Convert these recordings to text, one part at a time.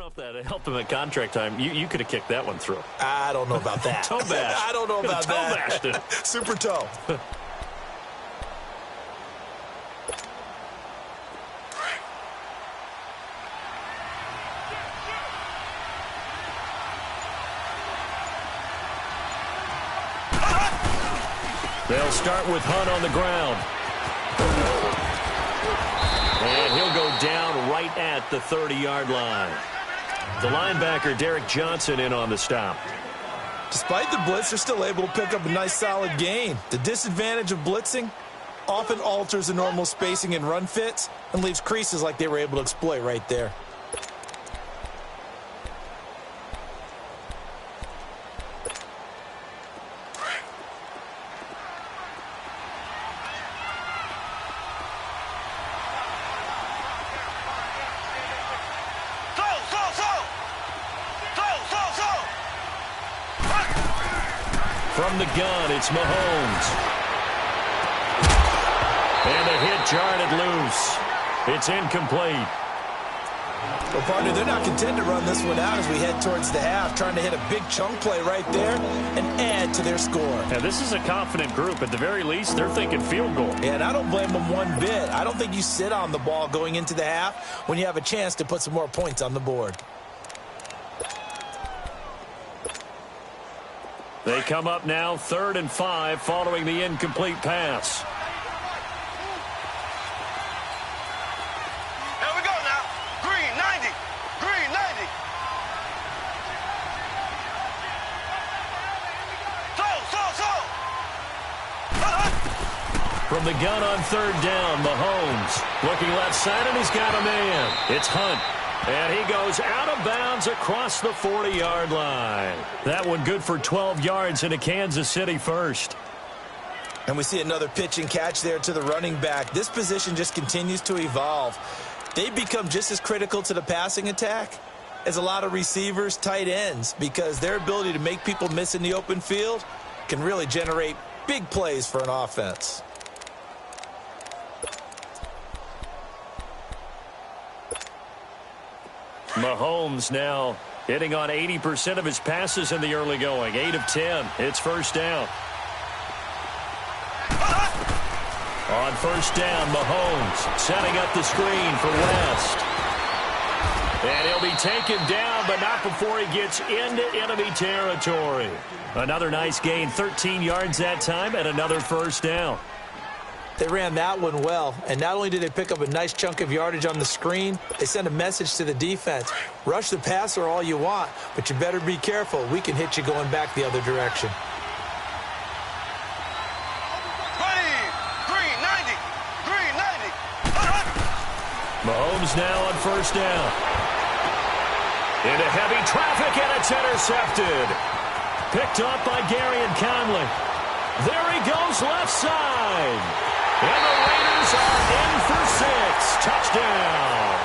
know if that helped him at contract time. You could have kicked that one through. I don't know about that. Toe bash. I don't know about that. Toe bashed it. Super toe. They'll start with Hunt on the ground. And he'll go down right at the 30-yard line. The linebacker, Derek Johnson, in on the stop. Despite the blitz, they're still able to pick up a nice, solid gain. The disadvantage of blitzing often alters the normal spacing and run fits and leaves creases like they were able to exploit right there. From the gun, it's Mahomes. And a hit jarred it loose. It's incomplete. Well, partner, they're not content to run this one out as we head towards the half, trying to hit a big chunk play right there and add to their score. Yeah, this is a confident group. At the very least, they're thinking field goal. Yeah, and I don't blame them one bit. I don't think you sit on the ball going into the half when you have a chance to put some more points on the board. They come up now 3rd and 5 following the incomplete pass. Here we go now. Green 90. Green 90. From the gun on 3rd down, Mahomes looking left side, and he's got a man. It's Hunt. And he goes out of bounds across the 40-yard line. That one good for 12 yards into Kansas City first. And we see another pitch and catch there to the running back. This position just continues to evolve. They've become just as critical to the passing attack as a lot of receivers, tight ends, because their ability to make people miss in the open field can really generate big plays for an offense. Mahomes now hitting on 80% of his passes in the early going. 8 of 10. It's first down. On first down, Mahomes setting up the screen for West. And he'll be taken down, but not before he gets into enemy territory. Another nice gain, 13 yards that time, and another first down. They ran that one well, and not only did they pick up a nice chunk of yardage on the screen, they sent a message to the defense. Rush the passer all you want, but you better be careful. We can hit you going back the other direction. Green 90. Green 90. Mahomes now on first down. Into heavy traffic, and it's intercepted. Picked up by Garyon Conley. There he goes left side. And the Raiders are in for 6. Touchdown.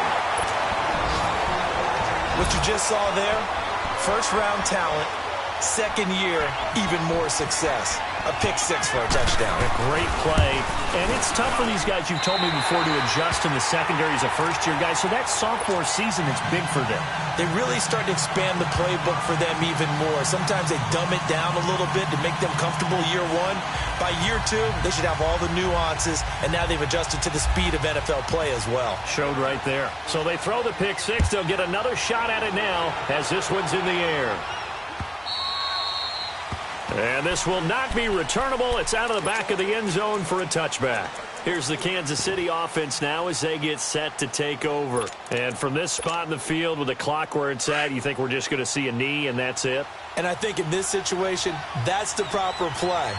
What you just saw there, first-round talent, second year, even more success. A pick six for a touchdown. A great play. And it's tough for these guys, you've told me before, to adjust in the secondary as a first-year guy. So that sophomore season is big for them. They really start to expand the playbook for them even more. Sometimes they dumb it down a little bit to make them comfortable year one. By year two, they should have all the nuances, and now they've adjusted to the speed of NFL play as well. Showed right there. So they throw the pick six. They'll get another shot at it now as this one's in the air. And this will not be returnable. It's out of the back of the end zone for a touchback. Here's the Kansas City offense now as they get set to take over. And from this spot in the field with the clock where it's at, you think we're just going to see a knee and that's it? And I think in this situation, that's the proper play.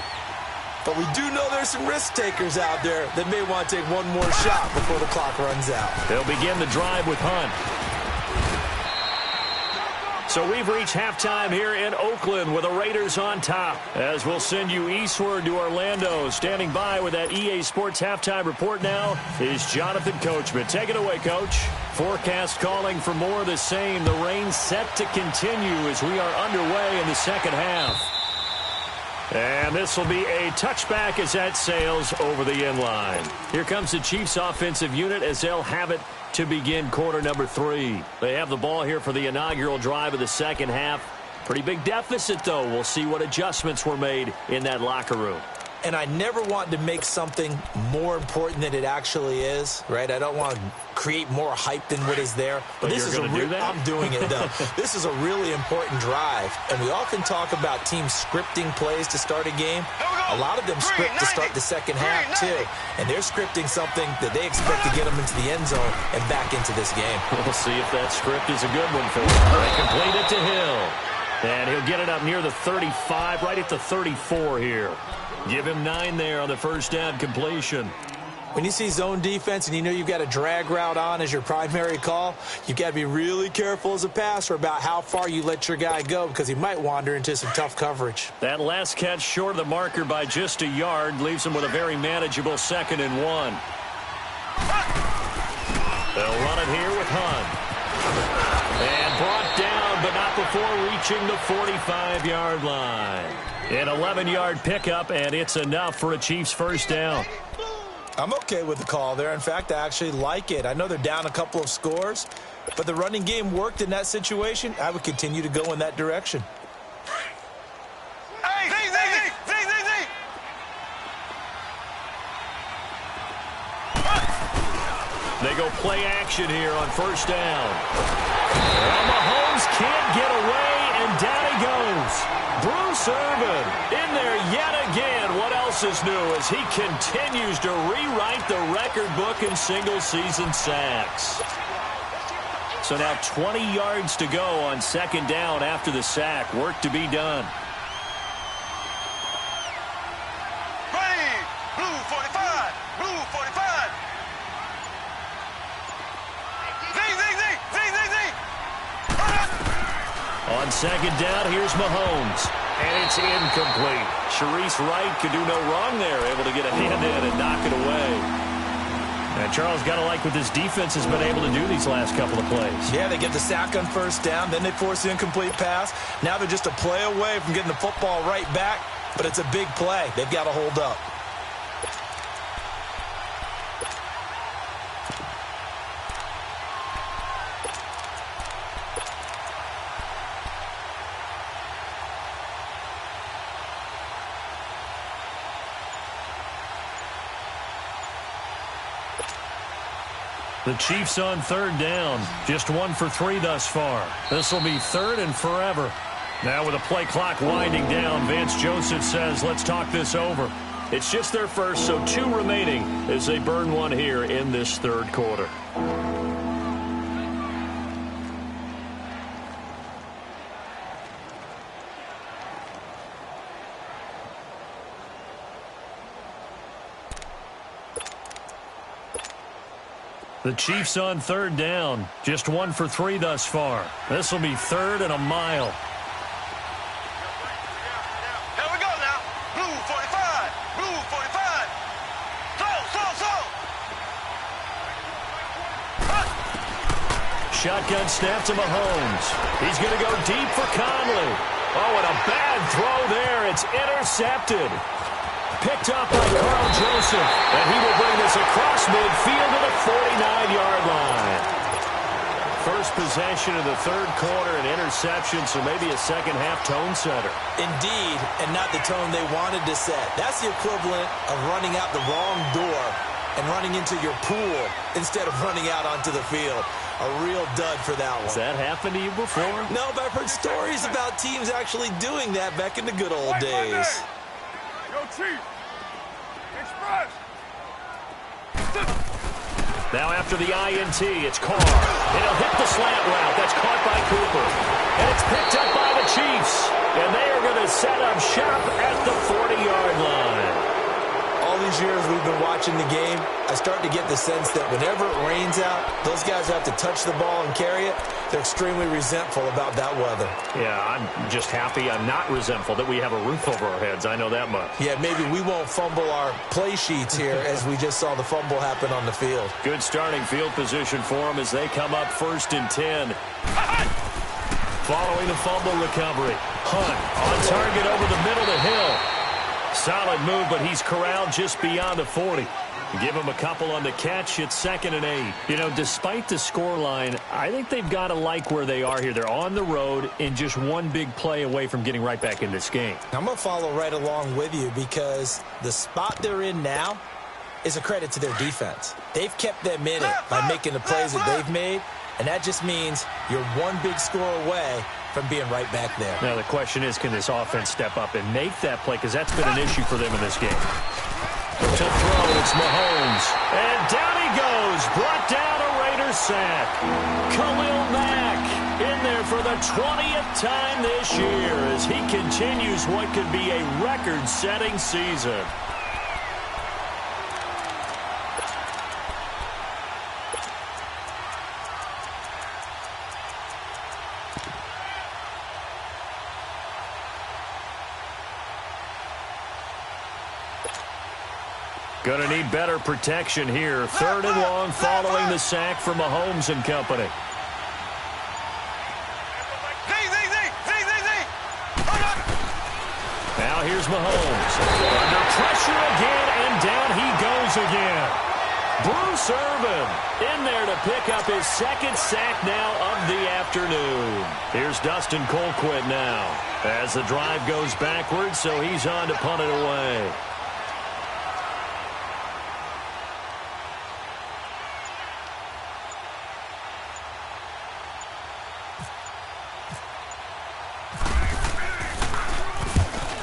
But we do know there's some risk takers out there that may want to take one more shot before the clock runs out. They'll begin the drive with Hunt. So we've reached halftime here in Oakland with the Raiders on top. As we'll send you eastward to Orlando. Standing by with that EA Sports halftime report now is Jonathan Coachman. Take it away, Coach. Forecast calling for more of the same. The rain set to continue as we are underway in the second half. And this will be a touchback as that sails over the end line. Here comes the Chiefs offensive unit as they'll have it to begin quarter number 3. They have the ball here for the inaugural drive of the second half. Pretty big deficit, though. We'll see what adjustments were made in that locker room. And I never want to make something more important than it actually is, right? I don't want to create more hype than what is there. But this is I'm doing it, though. This is a really important drive. And we often talk about teams scripting plays to start a game. A lot of them script to start the second half, too. And they're scripting something that they expect to get them into the end zone and back into this game. We'll see if that script is a good one for them. They complete it to Hill. And he'll get it up near the 35, right at the 34 here. Give him 9 there on the first down completion. When you see zone defense and you know you've got a drag route on as your primary call, you've got to be really careful as a passer about how far you let your guy go because he might wander into some tough coverage. That last catch short of the marker by just a yard leaves him with a very manageable 2nd and 1. They'll run it here with Hunt. And brought down, but not before reaching the 45-yard line. An 11-yard pickup, and it's enough for a Chiefs first down. I'm okay with the call there. In fact, I actually like it. I know they're down a couple of scores, but the running game worked in that situation. I would continue to go in that direction. They go play action here on first down. Well, Mahomes can't get away, and down he goes. Bruce Irvin in there yet again. What else is new as he continues to rewrite the record book in single-season sacks. So now 20 yards to go on second down after the sack. Work to be done. Ready, blue 45, blue 45. On second down, here's Mahomes. And it's incomplete. Sharice Wright could do no wrong there, able to get a hand in and knock it away. And Charles, got to like what this defense has been able to do these last couple of plays. Yeah, they get the sack on first down, then they force the incomplete pass. Now they're just a play away from getting the football right back, but it's a big play. They've got to hold up. The Chiefs on third down. Just 1 for 3 thus far. This will be 3rd and forever. Now with the play clock winding down, Vance Joseph says, let's talk this over. It's just their first, so 2 remaining as they burn 1 here in this third quarter. The Chiefs on third down. Just 1 for 3 thus far. This will be 3rd and a mile. Here we go now. Blue 45, blue 45. Slow. Shotgun snap to Mahomes. He's going to go deep for Conley. Oh, and a bad throw there. It's intercepted. Picked up by Carl Joseph, and he will bring this across midfield to the 49-yard line. First possession of the third quarter, an interception, so maybe a second-half tone setter. Indeed, and not the tone they wanted to set. That's the equivalent of running out the wrong door and running into your pool instead of running out onto the field. A real dud for that one. Has that happened to you before? No, but I've heard stories about teams actually doing that back in the good old days. Yo, Chief. Express. Now after the INT, it's Carr. And he'll hit the slant route. That's caught by Cooper. And it's picked up by the Chiefs. And they are going to set up shop at the 40-yard line. All these years we've been watching the game, I start to get the sense that whenever it rains out, those guys have to touch the ball and carry it. They're extremely resentful about that weather. Yeah, I'm just happy I'm not resentful that we have a roof over our heads. I know that much. Yeah, maybe we won't fumble our play sheets here as we just saw the fumble happen on the field. Good starting field position for them as they come up 1st and 10. Following the fumble recovery. Hunt on target over the middle to Hill. Solid move, but he's corralled just beyond the 40. Give him a couple on the catch. It's 2nd and 8. You know, despite the scoreline, I think they've got to like where they are here. They're on the road and just one big play away from getting right back in this game. I'm going to follow right along with you because the spot they're in now is a credit to their defense. They've kept them in it by making the plays that they've made, and that just means you're one big score away from being right back there. Now the question is, can this offense step up and make that play? Because that's been an issue for them in this game. To throw, it's Mahomes. And down he goes. Brought down a Raiders sack. Khalil Mack in there for the 20th time this year as he continues what could be a record-setting season. Going to need better protection here. 3rd and long following the sack from Mahomes and company. Now here's Mahomes. Under pressure again, and down he goes again. Bruce Irvin in there to pick up his 2nd sack now of the afternoon. Here's Dustin Colquitt now as the drive goes backwards, so he's on to punt it away.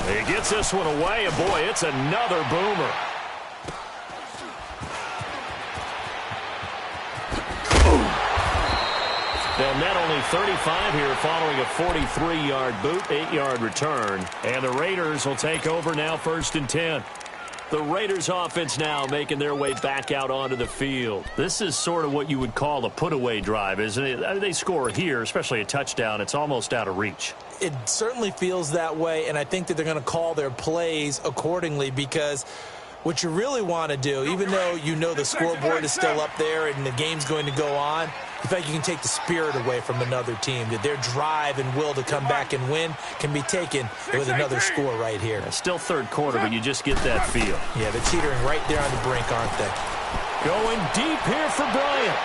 He gets this one away, and boy, it's another boomer. They'll net only 35 here following a 43-yard boot, 8-yard return. And the Raiders will take over now 1st and 10. The Raiders offense now making their way back out onto the field. This is sort of what you would call a put-away drive, isn't it? They score here, especially a touchdown. It's almost out of reach. It certainly feels that way, and I think that they're going to call their plays accordingly because what you really want to do, even though you know the scoreboard is still up there and the game's going to go on, in fact, you can take the spirit away from another team, that their drive and will to come back and win can be taken with another score right here. Still 3rd quarter, but you just get that feel. Yeah, they're teetering right there on the brink, aren't they? Going deep here for Bryant.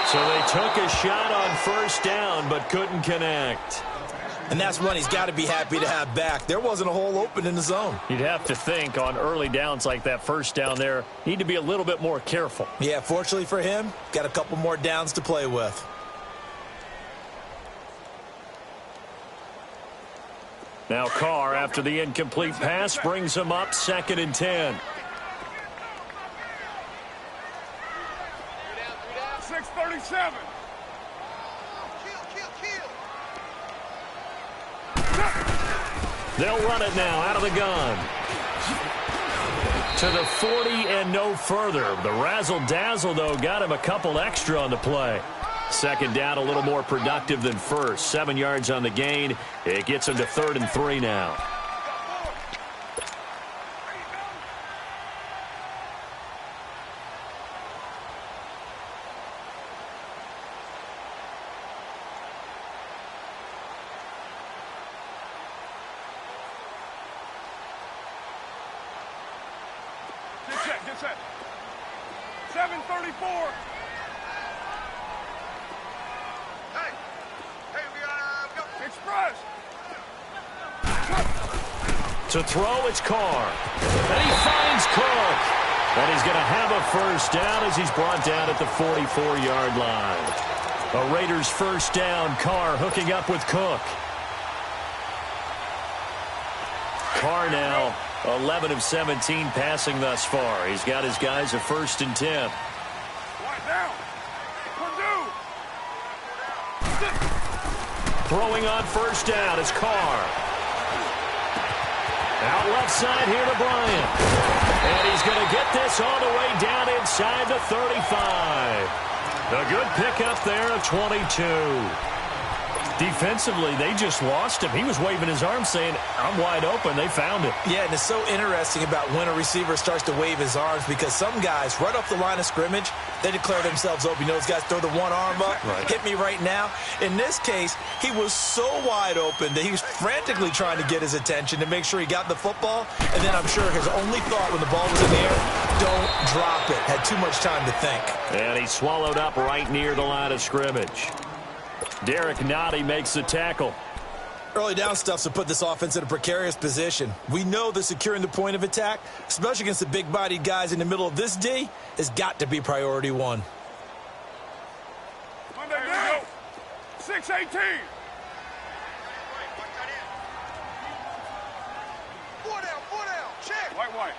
So they took a shot on 1st down, but couldn't connect. And that's one he's got to be happy to have back. There wasn't a hole open in the zone. You'd have to think on early downs like that 1st down there, need to be a little bit more careful. Yeah, fortunately for him, got a couple more downs to play with. Now Carr, after the incomplete pass, brings him up 2nd and 10. 6:37. They'll run it now out of the gun. To the 40 and no further. The razzle-dazzle, though, got him a couple extra on the play. 2nd down, a little more productive than 1st. 7 yards on the gain. It gets him to 3rd and 3 now. Get set. 7:34. Hey, we got express. To throw, it's Carr. And he finds Cook. And he's going to have a 1st down as he's brought down at the 44-yard line. A Raiders 1st down. Carr hooking up with Cook. Carr now 11 of 17 passing thus far. He's got his guys a 1st and 10. Throwing on 1st down is Carr. Out left side here to Bryant. And he's going to get this all the way down inside the 35. A good pickup there of 22. Defensively, they just lost him. He was waving his arms saying, I'm wide open. They found it. Yeah, and it's so interesting about when a receiver starts to wave his arms because some guys, right off the line of scrimmage, they declare themselves open. You know, those guys throw the one arm up, hit me right now. In this case, he was so wide open that he was frantically trying to get his attention to make sure he got the football. And then I'm sure his only thought when the ball was in the air, don't drop it. Had too much time to think. And he swallowed up right near the line of scrimmage. Derek Nottie makes the tackle. Early down stuff's to put this offense in a precarious position. We know that securing the point of attack, especially against the big-bodied guys in the middle of this D, has got to be priority one. Monday down. 6-18. Four down, check. White.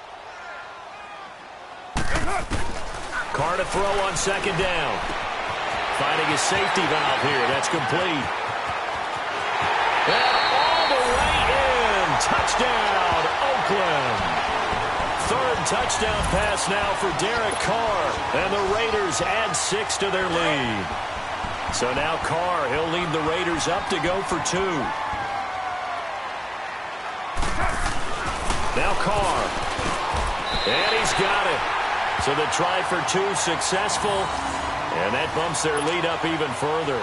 Carr to throw on second down. Finding his safety valve here. That's complete. And all the way in. Touchdown, Oakland. Third touchdown pass now for Derek Carr. And the Raiders add 6 to their lead. So now Carr, he'll lead the Raiders up to go for 2. Now Carr. And he's got it. So the try for 2 successful. And that bumps their lead up even further.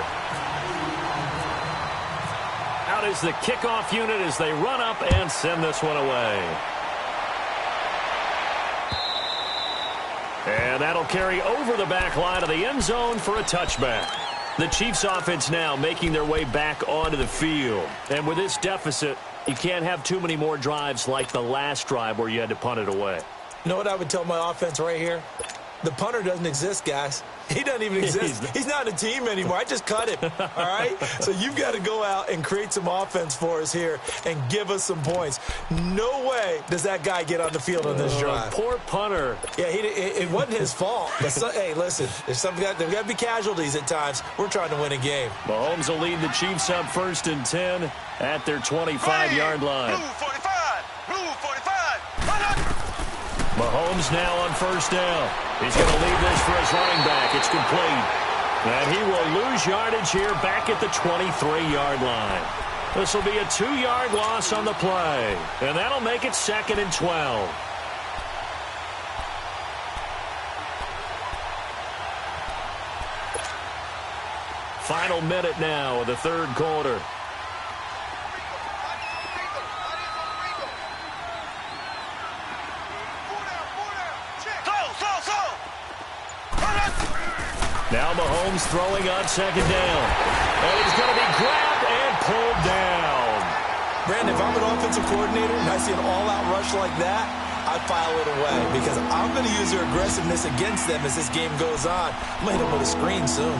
Out is the kickoff unit as they run up and send this one away. And that'll carry over the back line of the end zone for a touchback. The Chiefs offense now making their way back onto the field. And with this deficit, you can't have too many more drives like the last drive where you had to punt it away. You know what I would tell my offense right here? The punter doesn't exist, guys. He doesn't even exist. He's not a team anymore. I just cut him, all right? So you've got to go out and create some offense for us here and give us some points. No way does that guy get on the field on this drive. Poor punter. Yeah, it wasn't his fault. But hey, listen, there's got to be casualties at times. We're trying to win a game. Mahomes will lead the Chiefs up 1st and 10 at their 25-yard line. Blue 45. Blue 45. Mahomes now on 1st down. He's going to leave this for his running back. It's complete. And he will lose yardage here back at the 23-yard line. This will be a 2-yard loss on the play. And that'll make it 2nd and 12. Final minute now of the 3rd quarter. Now Mahomes throwing on 2nd down. And he's going to be grabbed and pulled down. Brandon, if I'm an offensive coordinator and I see an all-out rush like that, I file it away because I'm going to use their aggressiveness against them as this game goes on. I'm going to hit them with a screen soon.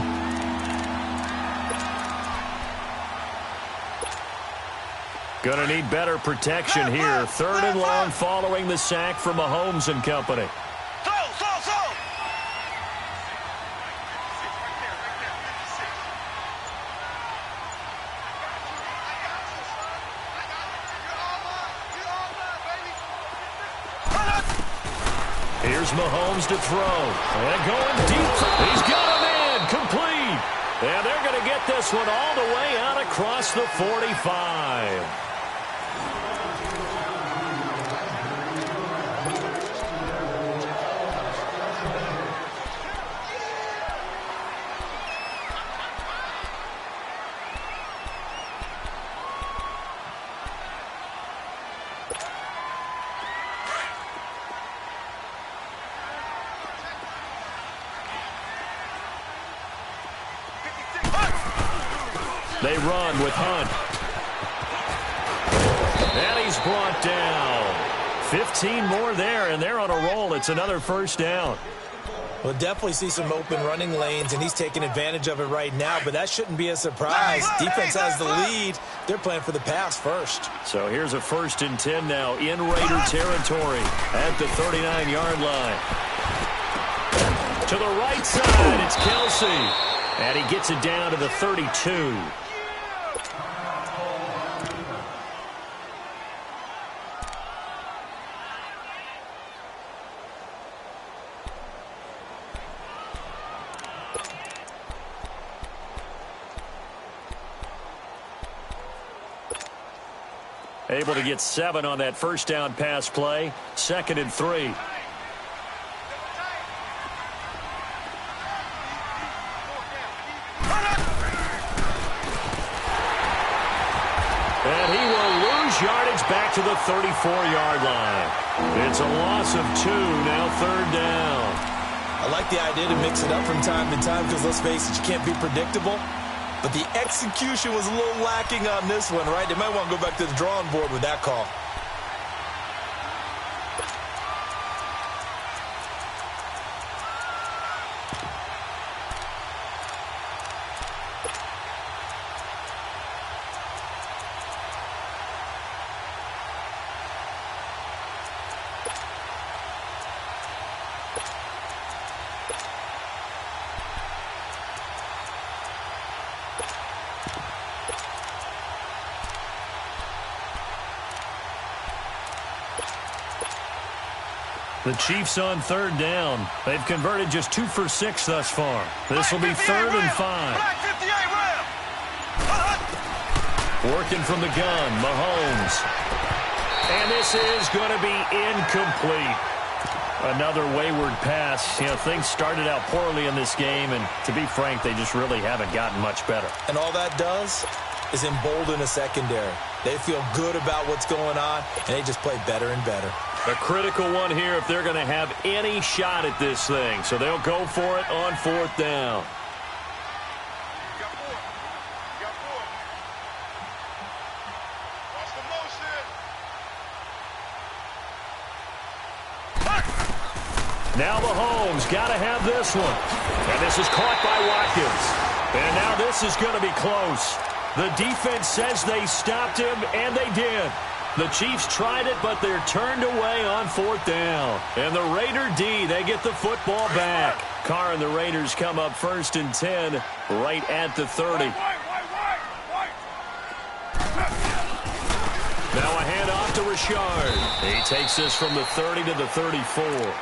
Going to need better protection here. 3rd and long following the sack from Mahomes and company. Here's Mahomes to throw. And going deep. He's got him in. Complete. And they're going to get this one all the way out across the 45. They run with Hunt. And he's brought down. 15 more there, and they're on a roll. It's another 1st down. We'll definitely see some open running lanes, and he's taking advantage of it right now, but that shouldn't be a surprise. Defense has the lead. They're playing for the pass first. So here's a 1st and 10 now in Raider territory at the 39-yard line. To the right side, it's Kelsey. And he gets it down to the 32. Able to get 7 on that first down pass play. 2nd and 3. And he will lose yardage back to the 34-yard line. It's a loss of 2, now 3rd down. I like the idea to mix it up from time to time because, let's face it, you can't be predictable. But the execution was a little lacking on this one, right? They might want to go back to the drawing board with that call. The Chiefs on 3rd down. They've converted just 2 for 6 thus far. This will be 3rd and 5. Working from the gun, Mahomes. And this is going to be incomplete. Another wayward pass. You know, things started out poorly in this game, and to be frank, they just really haven't gotten much better. And all that does is embolden a secondary. They feel good about what's going on, and they just play better and better. A critical one here if they're going to have any shot at this thing. So they'll go for it on 4th down. Now Mahomes got to have this one. And this is caught by Watkins. And now this is going to be close. The defense says they stopped him, and they did. The Chiefs tried it, but they're turned away on 4th down. And the Raider D, they get the football back. Carr and the Raiders come up 1st and 10 right at the 30. Now a handoff to Richard. He takes this from the 30 to the 34.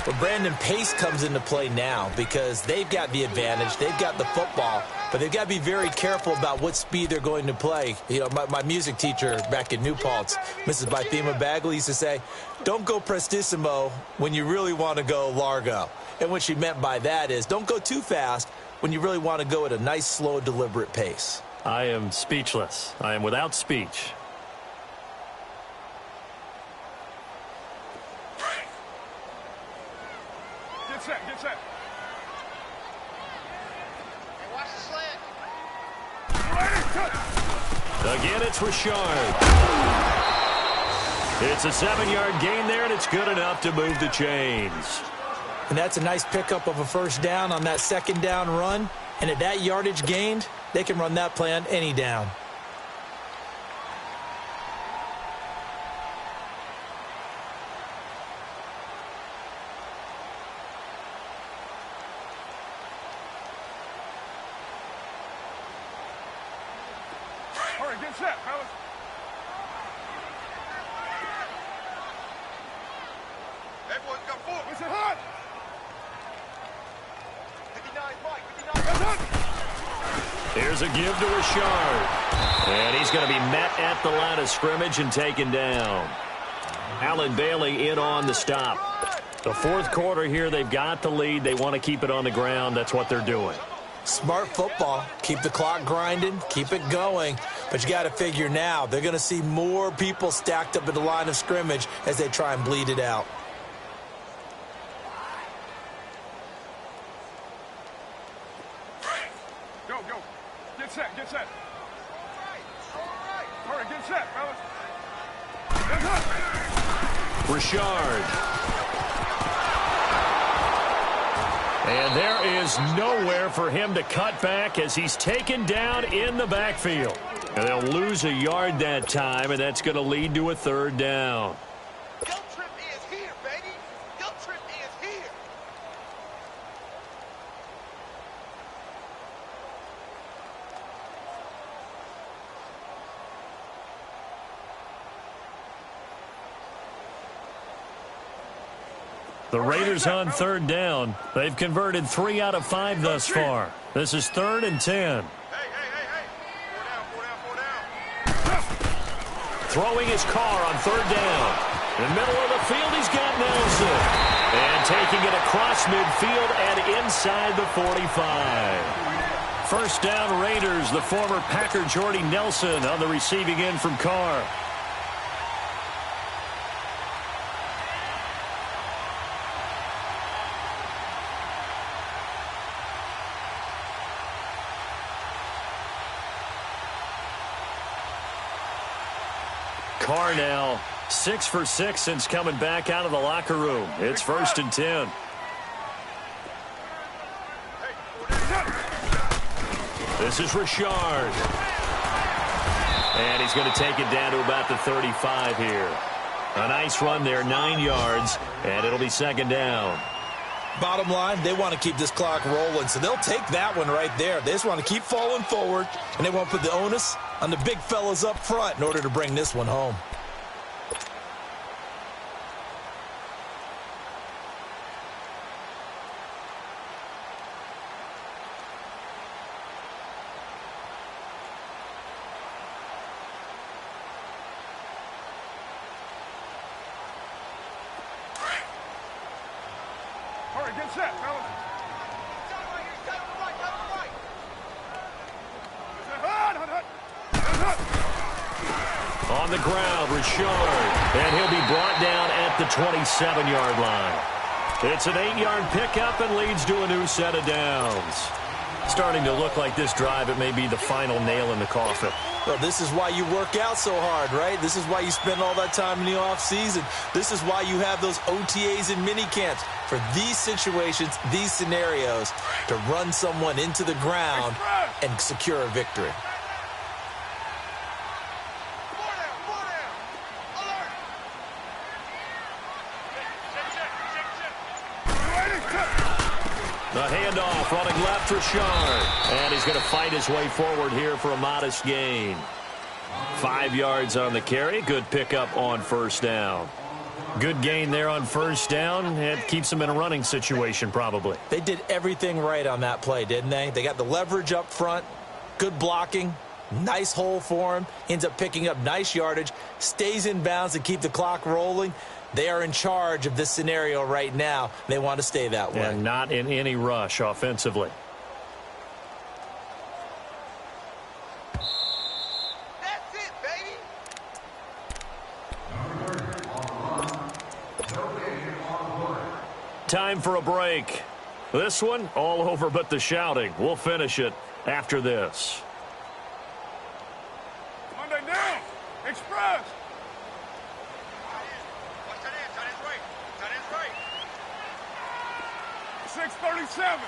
But Brandon, pace comes into play now because they've got the advantage. They've got the football, but they've got to be very careful about what speed they're going to play. You know, my music teacher back in New Paltz, Mrs. Bythema Bagley, used to say, don't go prestissimo when you really want to go largo. And what she meant by that is don't go too fast when you really want to go at a nice, slow, deliberate pace. I am speechless. I am without speech. Get set. Hey, watch the slant. Again, it's Richard. It's a 7-yard gain there, and it's good enough to move the chains. And that's a nice pickup of a 1st down on that 2nd down run. And at that yardage gained, they can run that play on any down. Get set, fellas. Everyone's got 4. Listen hot. 59, Mike. 59. Here's a give to Richard. And he's going to be met at the line of scrimmage and taken down. Allen Bailey in on the stop. The 4th quarter here, they've got the lead. They want to keep it on the ground. That's what they're doing. Smart football. Keep the clock grinding. Keep it going. But you got to figure now, they're going to see more people stacked up at the line of scrimmage as they try and bleed it out. Go. Get set. All right. Hurry, get set, fellas. Richard. And there is nowhere for him to cut back as he's taken down in the backfield. And they'll lose a yard that time, and that's going to lead to a 3rd down. Guilt trip is here, baby. Guilt trip is here. The Raiders on 3rd down. They've converted 3 out of 5 thus far. This is 3rd and 10. Hey. 4 down. Throwing his car on third down. In the middle of the field, he's got Nelson. And taking it across midfield and inside the 45. First down, Raiders. The former Packer Jordy Nelson on the receiving end from Carr. Carr now 6 for 6 since coming back out of the locker room. It's 1st and 10. This is Richard. And he's going to take it down to about the 35 here. A nice run there, 9 yards, and it'll be 2nd down. Bottom line, they want to keep this clock rolling, so they'll take that one right there. They just want to keep falling forward, and they won't put the onus on the big fellas up front in order to bring this one home. All right, get set, fellas. On the ground, Richard. And he'll be brought down at the 27-yard line. It's an 8-yard pickup and leads to a new set of downs. Starting to look like this drive, it may be the final nail in the coffin. Well, this is why you work out so hard, right? This is why you spend all that time in the offseason. This is why you have those OTAs and mini camps for these situations, these scenarios, to run someone into the ground and secure a victory. The handoff running left, Richard. And he's going to fight his way forward here for a modest gain. 5 yards on the carry. Good pickup on 1st down. Good gain there on 1st down. It keeps him in a running situation probably. They did everything right on that play, didn't they? They got the leverage up front, good blocking, nice hole for him, ends up picking up nice yardage, stays in bounds to keep the clock rolling. They are in charge of this scenario right now. They want to stay that way. And not in any rush offensively. That's it, baby. Time for a break. This one, all over but the shouting. We'll finish it after this. Monday down. Express. Watch that end. Tight end's right. Tight end's right. 637.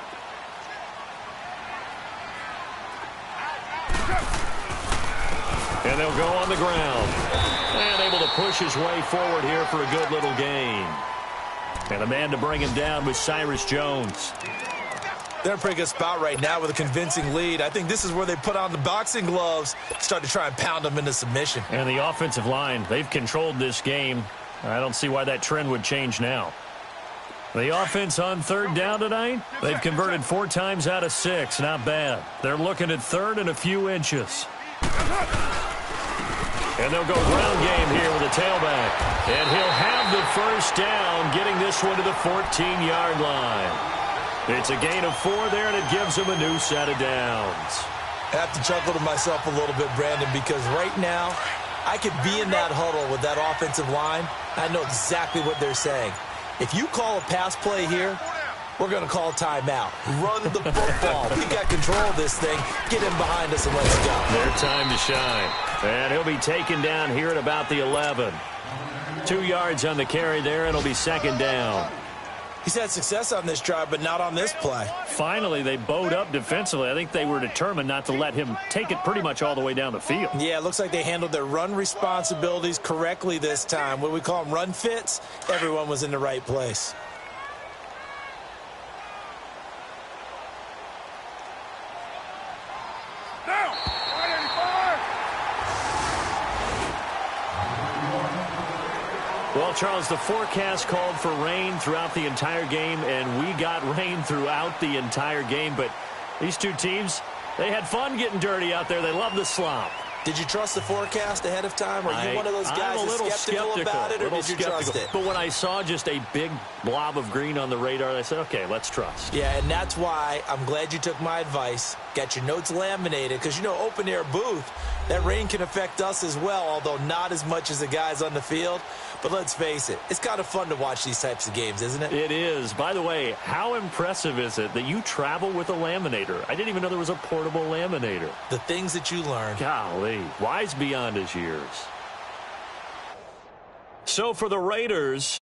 And they'll go on the ground. And able to push his way forward here for a good little gain. And the man to bring him down was Cyrus Jones. They're in a pretty good spot right now with a convincing lead. I think this is where they put on the boxing gloves, start to try and pound them into submission. And the offensive line, they've controlled this game. I don't see why that trend would change now. The offense on 3rd down tonight, they've converted 4 times out of 6. Not bad. They're looking at 3rd and a few inches. And they'll go ground game here with a tailback. And he'll have the 1st down, getting this one to the 14-yard line. It's a gain of 4 there, and it gives him a new set of downs. I have to chuckle to myself a little bit, Brandon, because right now I could be in that huddle with that offensive line. I know exactly what they're saying. If you call a pass play here, we're going to call timeout. Run the football. We got control of this thing. Get him behind us and let's go. Their time to shine. And he'll be taken down here at about the 11. 2 yards on the carry there, and it'll be 2nd down. He's had success on this drive, but not on this play. Finally, they bowed up defensively. I think they were determined not to let him take it pretty much all the way down the field. Yeah, it looks like they handled their run responsibilities correctly this time. What do we call them, run fits? Everyone was in the right place. Down. 185. Well, Charles, the forecast called for rain throughout the entire game, and we got rain throughout the entire game. But these two teams, they had fun getting dirty out there. They love the slop. Did you trust the forecast ahead of time? Are you one of those guys I'm a little skeptical about it, or did you trust it? But when I saw just a big blob of green on the radar, I said, okay, let's trust. Yeah, and that's why I'm glad you took my advice. Get your notes laminated, because, you know, open-air booth, that rain can affect us as well, although not as much as the guys on the field. But let's face it, it's kind of fun to watch these types of games, isn't it? It is. By the way, how impressive is it that you travel with a laminator? I didn't even know there was a portable laminator. The things that you learn. Golly, wise beyond his years. So for the Raiders,